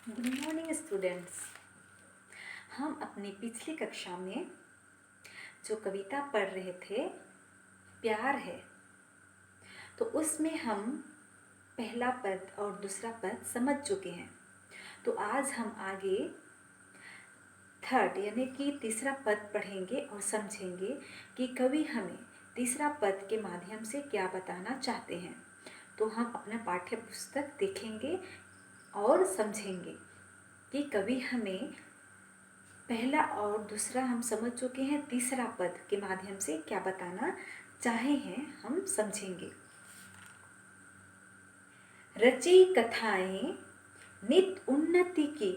Good morning students. हम अपनी पिछली कक्षा में जो कविता पढ़ रहे थे प्यार है, तो उसमें हम पहला पद और दूसरा पद समझ चुके हैं। तो आज हम आगे थर्ड यानी कि तीसरा पद पढ़ेंगे और समझेंगे कि कवि हमें तीसरा पद के माध्यम से क्या बताना चाहते हैं। तो हम अपना पाठ्य पुस्तक देखेंगे और समझेंगे कि कवि हमें पहला और दूसरा हम समझ चुके हैं, तीसरा पद के माध्यम से क्या बताना चाहे हैं हम समझेंगे। रची कथाएं नित उन्नति की,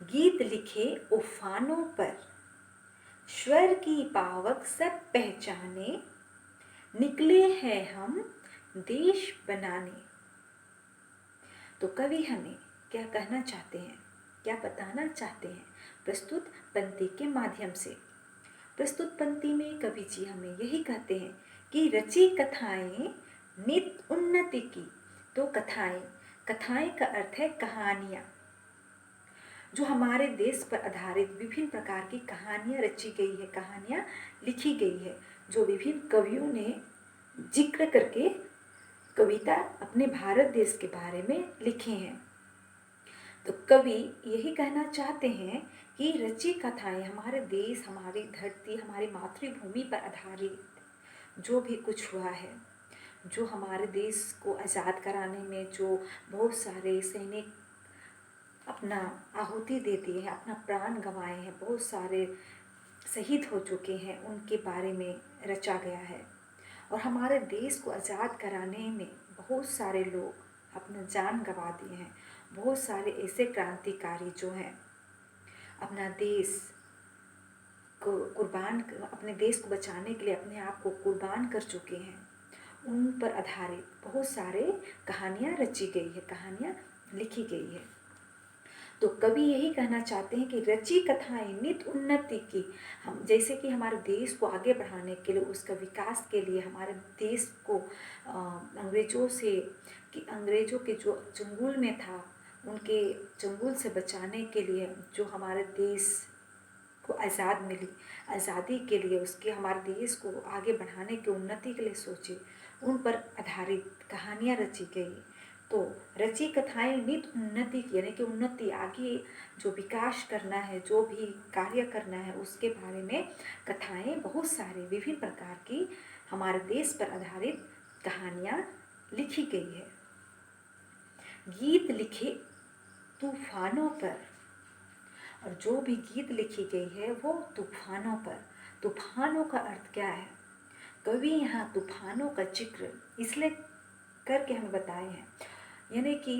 गीत लिखे उफानों पर, स्वर की पावक सब पहचाने, निकले हैं हम देश बनाने। तो कवि हमें क्या कहना चाहते हैं, क्या बताना चाहते हैं प्रस्तुत पंक्ति के माध्यम से। प्रस्तुत पंक्ति में कवि जी हमें यही कहते हैं कि रची कथाएं नित उन्नति की। तो कथाएं, कथाएं का अर्थ है कहानियाँ, जो हमारे देश पर आधारित विभिन्न प्रकार की कहानियाँ रची गई है, कहानियाँ लिखी गई है, जो विभिन्न कवियों ने जिक्र करके कविता अपने भारत देश के बारे में लिखे हैं। तो कवि यही कहना चाहते हैं कि रची कथाएं हमारे देश, हमारी धरती, हमारी मातृभूमि पर आधारित जो भी कुछ हुआ है, जो हमारे देश को आज़ाद कराने में जो बहुत सारे सैनिक अपना आहुति दे दिए हैं, अपना प्राण गंवाए हैं, बहुत सारे शहीद हो चुके हैं, उनके बारे में रचा गया है। और हमारे देश को आज़ाद कराने में बहुत सारे लोग अपना जान गंवा दिए हैं। बहुत सारे ऐसे क्रांतिकारी जो हैं अपना देश को कुर्बान, अपने देश को बचाने के लिए अपने आप को कुर्बान कर चुके हैं। उन पर आधारित बहुत सारे कहानियाँ रची गई है, कहानियाँ लिखी गई है। तो कवि यही कहना चाहते हैं कि रची कथाएं नित उन्नति की, हम जैसे कि हमारे देश को आगे बढ़ाने के लिए, उसका विकास के लिए, हमारे देश को अंग्रेज़ों से, कि अंग्रेज़ों के जो चंगुल में था, उनके चंगुल से बचाने के लिए, जो हमारे देश को आज़ाद मिली, आज़ादी के लिए, उसके हमारे देश को आगे बढ़ाने की, उन्नति के लिए सोचे, उन पर आधारित कहानियाँ रची गई। तो रची कथाएं नित उन्नति की, यानी कि उन्नति, आगे जो विकास करना है, जो भी कार्य करना है, उसके बारे में कथाएं बहुत सारे विभिन्न प्रकार की हमारे देश पर आधारित कहानियाँ लिखी गई है। गीत लिखे तूफानों पर, और जो भी गीत लिखी गई है वो तूफानों पर। तूफानों का अर्थ क्या है? कवि यहाँ तूफानों का जिक्र इसलिए करके हमें बताए हैं, यानी कि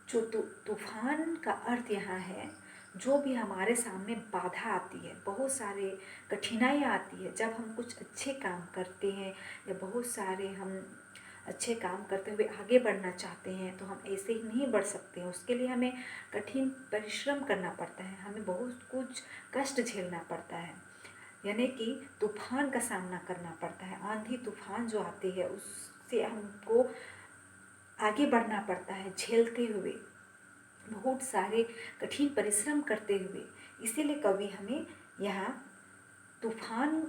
जो तूफान का अर्थ यहाँ है, जो भी हमारे सामने बाधा आती है, बहुत सारे कठिनाइयाँ आती है, जब हम कुछ अच्छे काम करते हैं या बहुत सारे हम अच्छे काम करते हुए आगे बढ़ना चाहते हैं, तो हम ऐसे ही नहीं बढ़ सकते हैं। उसके लिए हमें कठिन परिश्रम करना पड़ता है, हमें बहुत कुछ कष्ट झेलना पड़ता है, यानी कि तूफान का सामना करना पड़ता है। आंधी तूफान जो आती है उससे हमको आगे बढ़ना पड़ता है, झेलते हुए, बहुत सारे कठिन परिश्रम करते हुए। इसीलिए कवि हमें यहाँ तूफान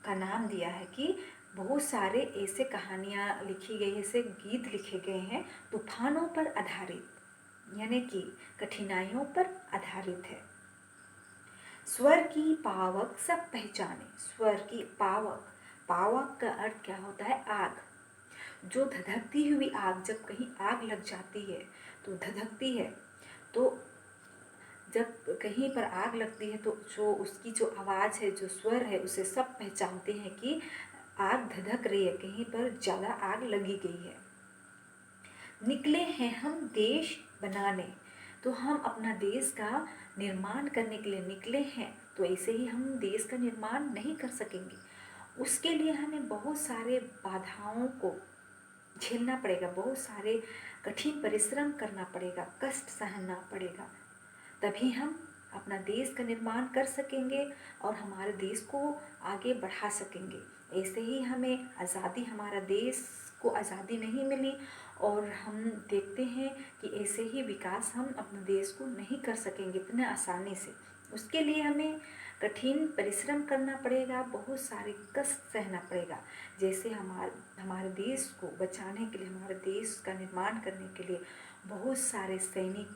का नाम दिया है कि बहुत सारे ऐसे कहानियाँ लिखी गई, ऐसे गीत लिखे गए हैं तूफानों पर आधारित, यानी कि कठिनाइयों पर आधारित है। स्वर की पावक सब पहचाने। स्वर की पावक, पावक का अर्थ क्या होता है? आग। जो धधकती हुई आग, जब कहीं आग लग जाती है तो धधकती है, तो जब कहीं पर आग लगती है तो जो उसकी जो आवाज़ है, जो स्वर है, उसे सब पहचानते हैं कि आग धधक रही है, कहीं पर ज़्यादा आग लगी गई है। निकले हैं हम देश बनाने, तो हम अपना देश का निर्माण करने के लिए निकले हैं। तो ऐसे ही हम देश का निर्माण नहीं कर सकेंगे, उसके लिए हमें बहुत सारे बाधाओं को झेलना पड़ेगा, बहुत सारे कठिन परिश्रम करना पड़ेगा, कष्ट सहना पड़ेगा, तभी हम अपना देश का निर्माण कर सकेंगे और हमारे देश को आगे बढ़ा सकेंगे। ऐसे ही हमें आज़ादी, हमारा देश को आज़ादी नहीं मिली और हम देखते हैं कि ऐसे ही विकास हम अपने देश को नहीं कर सकेंगे इतने आसानी से। उसके लिए हमें कठिन परिश्रम करना पड़ेगा, बहुत सारे कष्ट सहना पड़ेगा। जैसे हमारे देश को बचाने के लिए, हमारे देश का निर्माण करने के लिए बहुत सारे सैनिक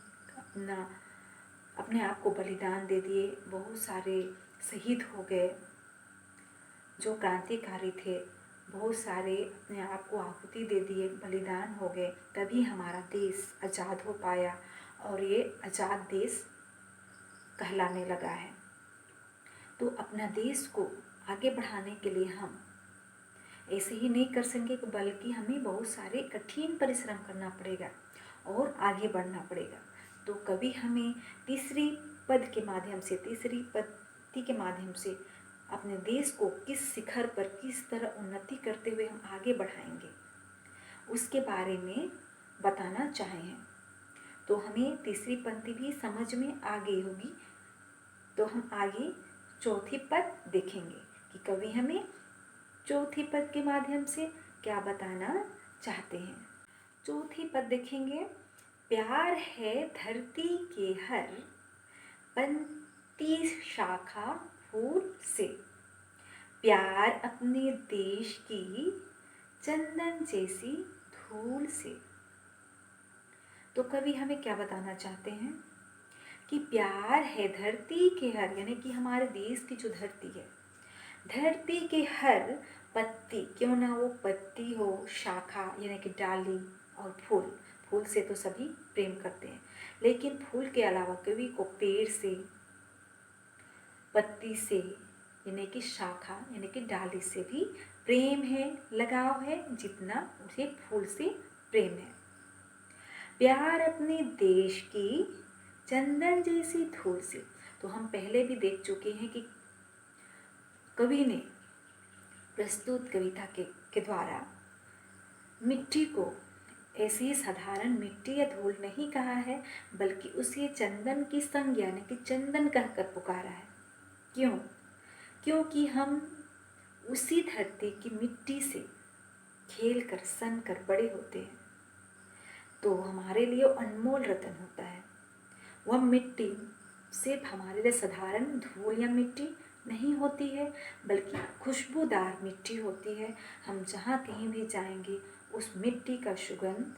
अपने आप को बलिदान दे दिए, बहुत सारे शहीद हो गए। जो क्रांतिकारी थे बहुत सारे अपने आप को आहुति दे दिए, बलिदान हो गए, तभी हमारा देश आज़ाद हो पाया और ये आज़ाद देश कहलाने लगा है। तो अपना देश को आगे बढ़ाने के लिए हम ऐसे ही नहीं कर सकेंगे, बल्कि हमें बहुत सारे कठिन परिश्रम करना पड़ेगा और आगे बढ़ना पड़ेगा। तो कभी हमें तीसरी पद के माध्यम से अपने देश को किस शिखर पर, किस तरह उन्नति करते हुए हम आगे बढ़ाएंगे, उसके बारे में बताना चाहे हैं। तो हमें तीसरी पंक्ति भी समझ में आ गई होगी। तो हम आगे चौथी पद देखेंगे कि कवि हमें चौथी पद के माध्यम से क्या बताना चाहते हैं। चौथी पद देखेंगे, प्यार है धरती के हर पंक्ति शाखा फूल से, प्यार अपने देश की चंदन जैसी धूल से। तो कवि हमें क्या बताना चाहते हैं कि प्यार है धरती के हर, यानी कि हमारे देश की जो धरती है, धरती के हर पत्ती, क्यों ना वो पत्ती हो, शाखा यानी कि डाली, और फूल, फूल से तो सभी प्रेम करते हैं, लेकिन फूल के अलावा कवि को पेड़ से, पत्ती से यानी कि शाखा यानी कि डाली से भी प्रेम है, लगाव है, जितना उसे फूल से प्रेम है। प्यार अपने देश की चंदन जैसी धूल से। तो हम पहले भी देख चुके हैं कि कवि ने प्रस्तुत कविता के द्वारा मिट्टी को ऐसी ही साधारण मिट्टी या धूल नहीं कहा है, बल्कि उसे चंदन की संज्ञा यानी कि चंदन कहकर पुकारा है। क्यों? क्योंकि हम उसी धरती की मिट्टी से खेल कर, सन कर बड़े होते हैं, तो हमारे लिए अनमोल रतन होता है। वह मिट्टी सिर्फ हमारे लिए साधारण धूल या मिट्टी नहीं होती है, बल्कि खुशबूदार मिट्टी होती है। हम जहाँ कहीं भी जाएंगे उस मिट्टी का सुगंध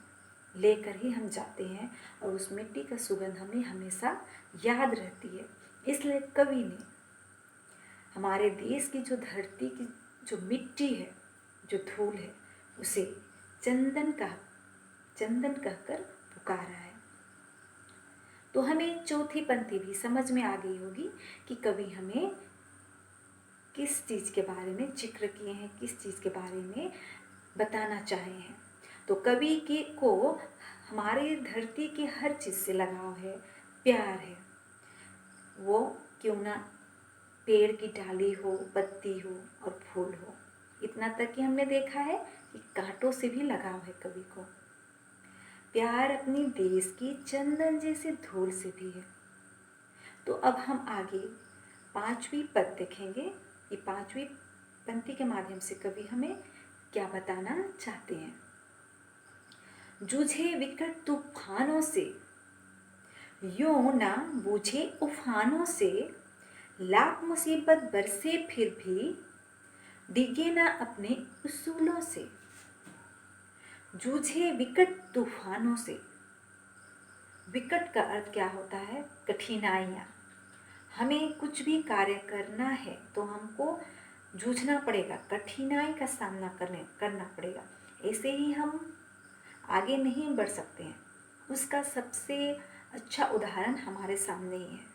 लेकर ही हम जाते हैं और उस मिट्टी का सुगंध हमें हमेशा याद रहती है। इसलिए कवि ने हमारे देश की जो धरती की जो मिट्टी है, जो धूल है, उसे चंदन कहकर पुकारा है। तो हमें चौथी पंक्ति भी समझ में आ गई होगी कि कवि हमें किस चीज़ के बारे में जिक्र किए हैं, किस चीज़ के बारे में बताना चाहे हैं। तो कवि को हमारे धरती के हर चीज़ से लगाव है, प्यार है। वो क्यों ना पेड़ की डाली हो, पत्ती हो और फूल हो। इतना तक कि हमने देखा है कि कांटों से भी लगाव है कवि को। प्यार अपनी देश की चंदन जैसे धूल से भी है। तो अब हम आगे पांचवी पद देखेंगे कि पांचवी पंक्ति के माध्यम से कवि हमें क्या बताना चाहते हैं। जूझे विकट तूफानों से, यूं ना बूझे उफानों से, लाख मुसीबत बरसे फिर भी डिगे ना अपने उसूलों से। जूझे विकट तूफानों से। विकट का अर्थ क्या होता है? कठिनाइयाँ। हमें कुछ भी कार्य करना है तो हमको जूझना पड़ेगा, कठिनाई का सामना करना पड़ेगा, ऐसे ही हम आगे नहीं बढ़ सकते हैं। उसका सबसे अच्छा उदाहरण हमारे सामने ही है।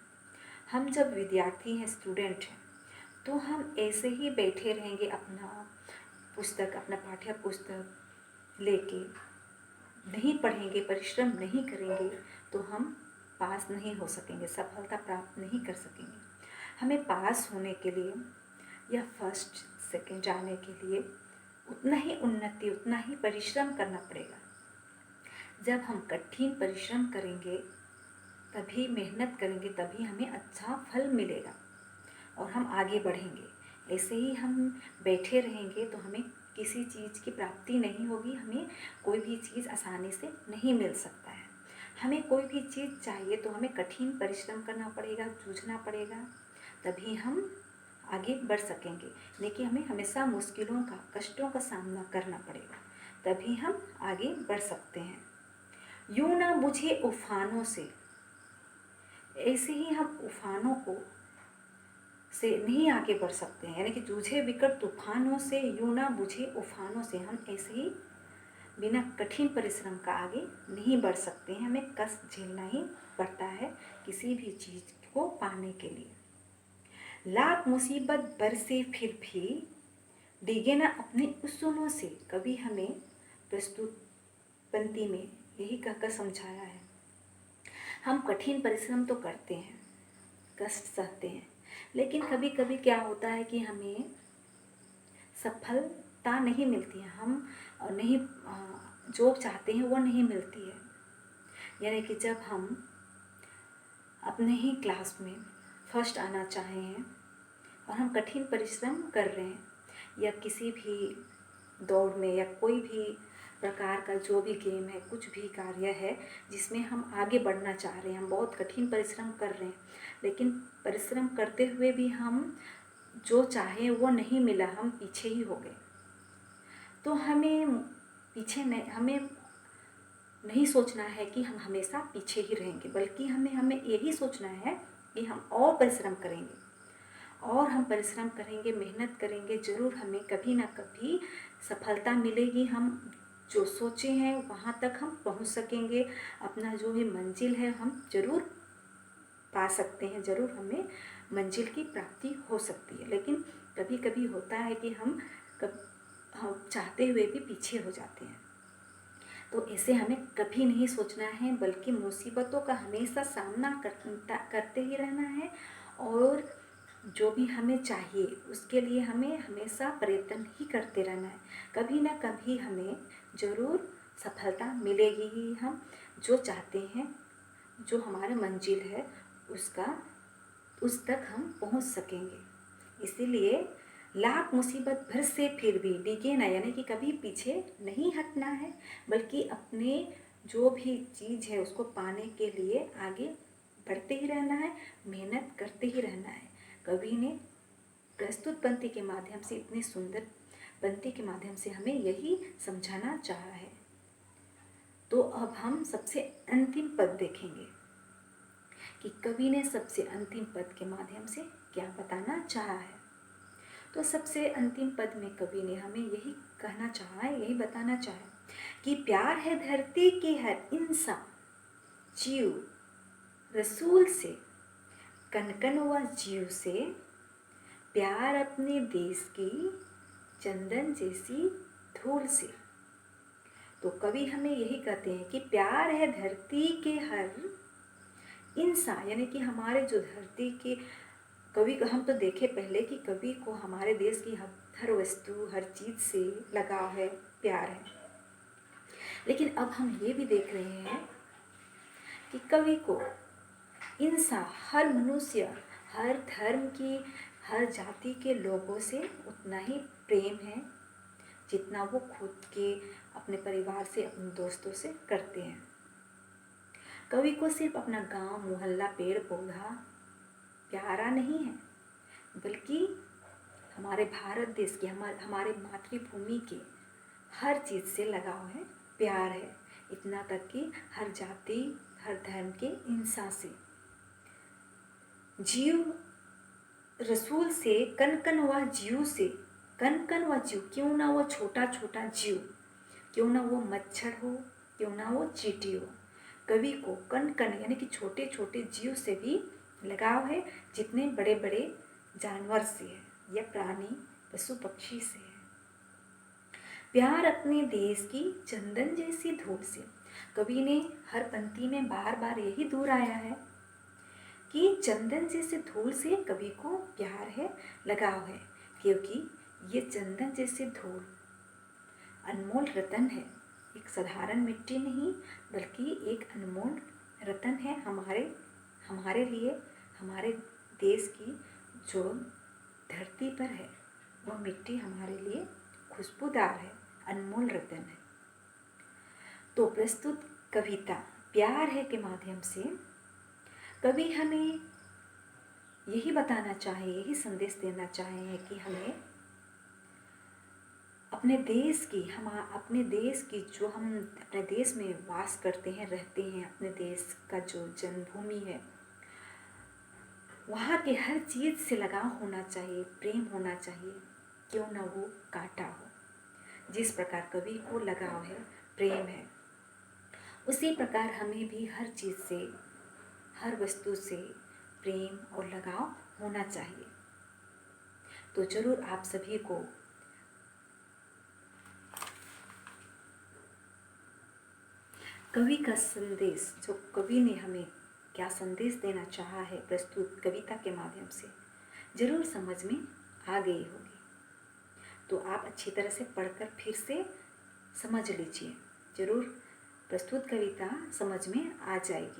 हम जब विद्यार्थी हैं, स्टूडेंट हैं, तो हम ऐसे ही बैठे रहेंगे, अपना पाठ्य पुस्तक लेके नहीं पढ़ेंगे, परिश्रम नहीं करेंगे, तो हम पास नहीं हो सकेंगे, सफलता प्राप्त नहीं कर सकेंगे। हमें पास होने के लिए या फर्स्ट सेकंड जाने के लिए उतना ही उन्नति, उतना ही परिश्रम करना पड़ेगा। जब हम कठिन परिश्रम करेंगे तभी मेहनत करेंगे, तभी हमें अच्छा फल मिलेगा और हम आगे बढ़ेंगे। ऐसे ही हम बैठे रहेंगे तो हमें किसी चीज़ की प्राप्ति नहीं होगी, हमें कोई भी चीज़ आसानी से नहीं मिल सकता है। हमें कोई भी चीज़ चाहिए तो हमें कठिन परिश्रम करना पड़ेगा, जूझना पड़ेगा, तभी हम आगे बढ़ सकेंगे। लेकिन हमें हमेशा मुश्किलों का, कष्टों का सामना करना पड़ेगा, तभी हम आगे बढ़ सकते हैं। यूं ना बुझे उफानों से, ऐसे ही हम उफानों को से नहीं आगे बढ़ सकते हैं, यानी कि जूझे विकट तूफानों से, यूं ना बुझे उफानों से हम ऐसे ही बिना कठिन परिश्रम का आगे नहीं बढ़ सकते हैं। हमें कष्ट झेलना ही पड़ता है किसी भी चीज़ को पाने के लिए। लाख मुसीबत बरसे फिर भी डिगे ना अपने उसूलों से, कभी हमें प्रस्तुत पंक्ति में यही कहकर समझाया है। हम कठिन परिश्रम तो करते हैं, कष्ट सहते हैं, लेकिन कभी कभी क्या होता है कि हमें सफलता नहीं मिलती है, हम नहीं जो चाहते हैं वो नहीं मिलती है। यानी कि जब हम अपने ही क्लास में फर्स्ट आना चाहे हैं और हम कठिन परिश्रम कर रहे हैं, या किसी भी दौड़ में या कोई भी प्रकार का जो भी गेम है, कुछ भी कार्य है जिसमें हम आगे बढ़ना चाह रहे हैं, हम बहुत कठिन परिश्रम कर रहे हैं, लेकिन परिश्रम करते हुए भी हम जो चाहें वो नहीं मिला, हम पीछे ही हो गए, तो हमें पीछे हमें नहीं सोचना है कि हम हमेशा पीछे ही रहेंगे, बल्कि हमें यही सोचना है कि हम और परिश्रम करेंगे, और हम परिश्रम करेंगे, मेहनत करेंगे, ज़रूर हमें कभी ना कभी सफलता मिलेगी। हम जो सोचे हैं वहाँ तक हम पहुँच सकेंगे, अपना जो भी मंजिल है हम ज़रूर पा सकते हैं, ज़रूर हमें मंजिल की प्राप्ति हो सकती है। लेकिन कभी कभी होता है कि हम चाहते हुए भी पीछे हो जाते हैं, तो ऐसे हमें कभी नहीं सोचना है, बल्कि मुसीबतों का हमेशा सामना करते ही रहना है, और जो भी हमें चाहिए उसके लिए हमें हमेशा प्रयत्न ही करते रहना है। कभी ना कभी हमें ज़रूर सफलता मिलेगी ही, हम जो चाहते हैं, जो हमारा मंजिल है उस तक हम पहुंच सकेंगे। इसीलिए लाख मुसीबत भर से फिर भी डिगे ना, यानी कि कभी पीछे नहीं हटना है, बल्कि अपने जो भी चीज़ है उसको पाने के लिए आगे बढ़ते ही रहना है, मेहनत करते ही रहना है। कवि ने प्रस्तुत पंक्ति के माध्यम से, इतनी सुंदर पंक्ति के माध्यम से हमें यही समझाना चाहा है। तो अब हम सबसे अंतिम पद देखेंगे कि कवि ने सबसे अंतिम पद के माध्यम से क्या बताना चाहा है। तो सबसे अंतिम पद में कवि ने हमें यही कहना चाहा है, यही बताना चाहा है कि प्यार है धरती के हर इंसान, जीव रसूल से, कनकन व जीव से, प्यार अपने देश की चंदन जैसी धूल से। तो कवि हमें यही कहते हैं कि प्यार है धरती के हर इंसान, यानी कि हमारे जो धरती के कवि को हम तो देखे पहले कि कवि को हमारे देश की हर वस्तु, हर चीज़ से लगाव है, प्यार है, लेकिन अब हम ये भी देख रहे हैं कि कवि को इंसान, हर मनुष्य, हर धर्म की, हर जाति के लोगों से उतना ही प्रेम है जितना वो खुद के, अपने परिवार से, अपने दोस्तों से करते हैं। कवि को सिर्फ अपना गांव, मोहल्ला, पेड़ पौधा प्यारा नहीं है, बल्कि हमारे भारत देश के, हमारे मातृभूमि के हर चीज़ से लगाव है, प्यार है, इतना तक कि हर जाति, हर धर्म के इंसान से। जीव रसूल से, कन व जीव से, कन व जीव, क्यों ना वो छोटा छोटा जीव, क्यों ना वो मच्छर हो, क्यों ना वो चींटी हो, कवि को कन यानी कि छोटे छोटे जीव से भी लगाव है, जितने बड़े बड़े जानवर से है या प्राणी, पशु पक्षी से है। प्यार अपने देश की चंदन जैसी धूल से, कवि ने हर पंक्ति में बार बार यही दोहराया है कि चंदन जैसे धूल से कवि को प्यार है, लगाव है, क्योंकि ये चंदन जैसे धूल अनमोल रतन है, एक साधारण मिट्टी नहीं, बल्कि एक अनमोल रतन है हमारे लिए, हमारे देश की जो धरती पर है वह मिट्टी हमारे लिए खुशबूदार है, अनमोल रतन है। तो प्रस्तुत कविता प्यार है के माध्यम से कवि हमें यही बताना चाहे, यही संदेश देना चाहे हैं कि हमें अपने देश की जो हम अपने देश में वास करते हैं, रहते हैं, अपने देश का जो जन्मभूमि है, वहाँ के हर चीज़ से लगाव होना चाहिए, प्रेम होना चाहिए, क्यों ना वो कांटा हो। जिस प्रकार कवि को लगाव है, प्रेम है, उसी प्रकार हमें भी हर चीज़ से, हर वस्तु से प्रेम और लगाव होना चाहिए। तो जरूर आप सभी को कवि का संदेश, जो कवि ने हमें क्या संदेश देना चाहा है प्रस्तुत कविता के माध्यम से, जरूर समझ में आ गई होगी। तो आप अच्छी तरह से पढ़कर फिर से समझ लीजिए, जरूर प्रस्तुत कविता समझ में आ जाएगी।